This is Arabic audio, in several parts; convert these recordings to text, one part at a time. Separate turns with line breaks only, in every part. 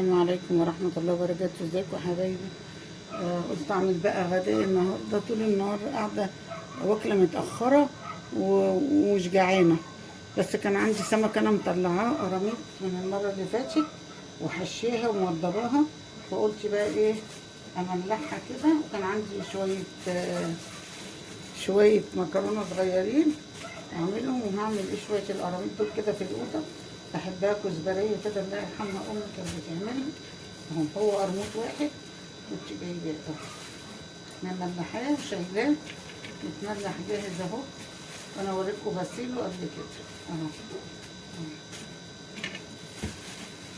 السلام عليكم ورحمة الله وبركاته. ازيكم يا حبايبي؟ قلت اعمل بقى غداء النهارده. طول النهار قاعدة واكلة متأخرة ومش جعانة، بس كان عندي سمكة انا مطلعاه قراميط من المرة اللي فاتت وحشيها وموضباها، فقلت بقى ايه املحها كده. وكان عندي شوية مكرونة صغيرين اعملهم، وهعمل ايه شوية القراميط دول كده في القوطة. بحبها كزبرية كده، الله يرحمها امي كانت بتعملها. هو قرموط واحد كنت جايباه اهو، مملحاه وشايلاه متملح جاهز اهو. وانا اوريكم غسيله قبل كده اهو.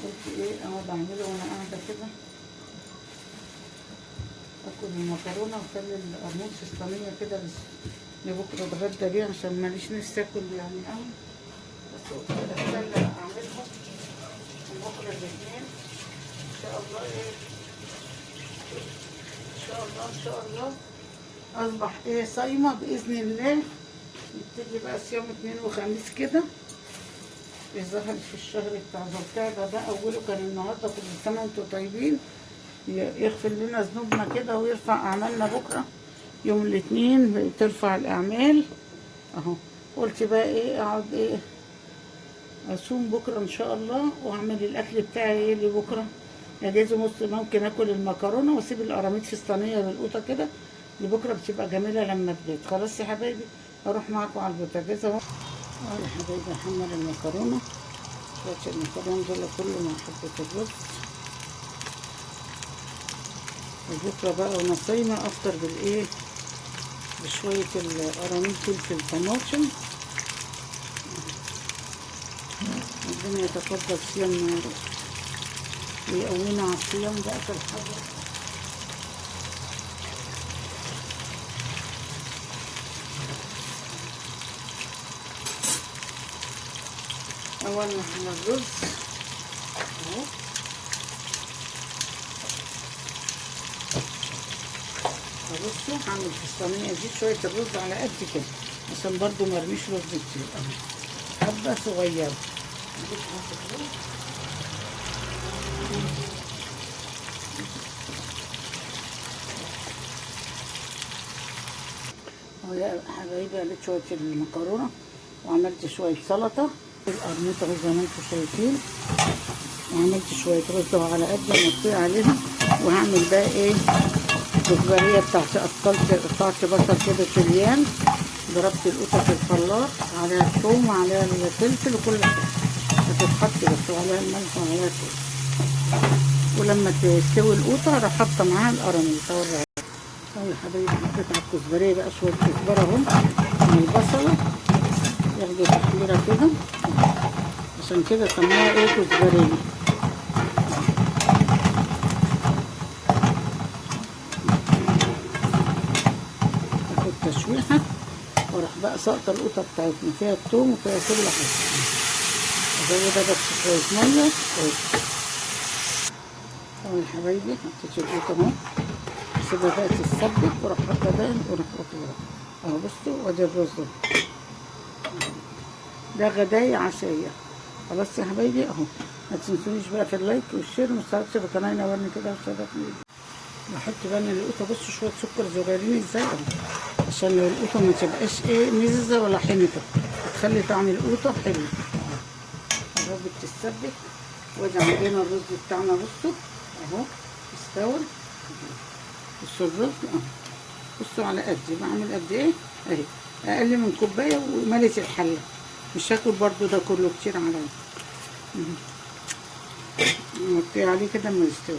قلت ايه اقعد اعمله وانا قاعدة كده، اكل المكرونة واخلي القرموط في الصينية كده لبكرة اتغدى بيه، عشان ماليش نفسي اكل يعني قوي. بس قلت كده اتسلى اعملهم بكرة الاثنين ان شاء الله. ايه ان شاء الله اصبح ايه صايمة باذن الله. نبتدي بقى صيام اثنين وخميس كده، الظهر في الشهر بتاع ذو القعدة ده اوله كان النهارده. كل سنة وانتم طيبين، يغفر لنا ذنوبنا كده ويرفع اعمالنا. بكره يوم الاثنين بترفع الاعمال اهو. قلت بقى ايه اقعد ايه اصوم بكره ان شاء الله، واعمل الاكل بتاعي ايه لبكره. اجازه نص ممكن اكل المكرونه واسيب القراميط في الصينيه بالقوطه كده لبكره، بتبقى جميله لما تبيت. خلاص يا حبايبي، اروح معاكم على البوتاجاز اهو. يا حبايبي احمر المكرونه، شويه المكرونه دول كله مع حبه الرز. وبكره بقى وانا صايمه افطر بالايه بشويه القراميط فلفل طماطم. ربنا يتقبل صيامنا ويقوينا على الصيام ده اخر حاجه. اول ما احمر الرز اهو، بصوا هعمل في الصينيه دي شويه الرز على قد كده، عشان برضو مرميش رز كتير اهو، حبه صغيره. اهو يا حبايبي، قليت شويه المكرونه وعملت شويه سلطه القرموط اهو زي ما انتم شايفين، وعملت شويه رز على قد ما اطيع عليها. وهعمل بقى ايه الكزبريه بتاعتي. قطعت بصل كده شريان، ضربت القوطه في الخلاط عليها الثوم وعليها الفلفل وكل حاجه هتتحط، بس وعليها الملح وعليها الفلفل. ولما تستوي القوطه اروح حاطه معاها القراميط اهو. يا حبايبي حطيت على الكزبريه بقى شويه كزبره اهو من البصله، ياخدوا تحميره كده، عشان كده سموها ايه كزبريه. تاخد تشويحه واروح بقى ساقطه القوطه بتاعتنا فيها الثوم وفيها كل حاجه. ازودها بس شويه ميه اهو يا حبايبي. حطيت القوطه اهو، اسيبها بقى تتسبك واروح حاطه ده واروح واكلها اهو. بصوا وادي الرز ده غدايا عشيه. خلاص يا حبايبي اهو. ما تنسونيش بقى في اللايك والشير وما تنسوش في القناه ينورني كده وشرفني. بحط بقى من القوطه بصوا شويه سكر صغيرين ازاي اهو، عشان لو القوطه ما تبقاش ايه مززه ولا حنطه، تخلي طعم القوطه حلو اهو. بتتسبك. وادي عندنا الرز بتاعنا بصوا اهو استوى. بصوا الرز اهو، بصوا على قدي بعمل قد ايه اهي، اقل من كوبايه وملت الحله. مش هاكل برضو ده كله كتير عليا. نغطيه عليه كده اما يستوي.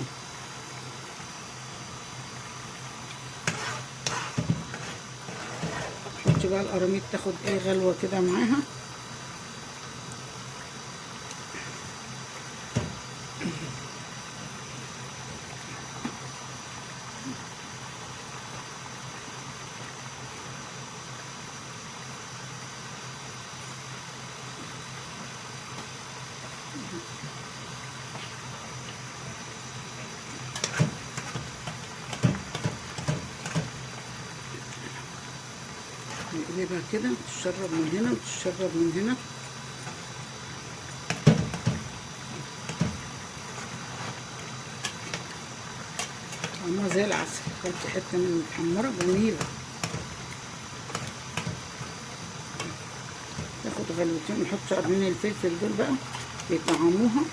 حطي بقى القراميط تاخد ايه غلوه كده معاها. نقلبها كده تشرب من هنا وتشرب من هنا. طعمها زي العسل. اكلت حته من المتحمره جميله. تاخد غلوتين، نحط قرنين الفلفل دول بقى بيطعموها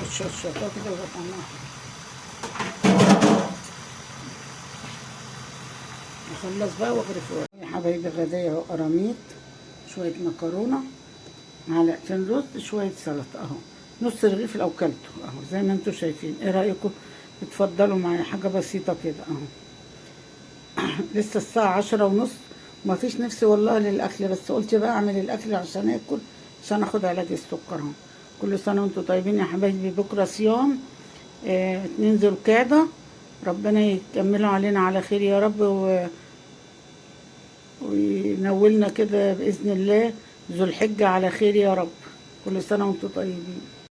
الشطشطه كده ويبقى طعمها حلو. اخلص بقى واغرف يا حبايبي. غدايا اهو، قراميط، شويه مكرونه، معلقتين رز، شويه سلطه اهو. نص رغيف لو كلته اهو زي ما انتم شايفين. ايه رايكم؟ اتفضلوا معايا، حاجه بسيطه كده اهو. لسه الساعه 10:30 وما فيش نفسي والله للاكل، بس قلت بقى اعمل الاكل عشان اكل، عشان اخد علاج السكر اهو. كل سنه وانتم طيبين يا حبايبي. بكره صيام 2 ذو القعده. ربنا يكمله علينا على خير يا رب، وينولنا كده باذن الله ذو الحجه على خير يا رب. كل سنه وانتم طيبين.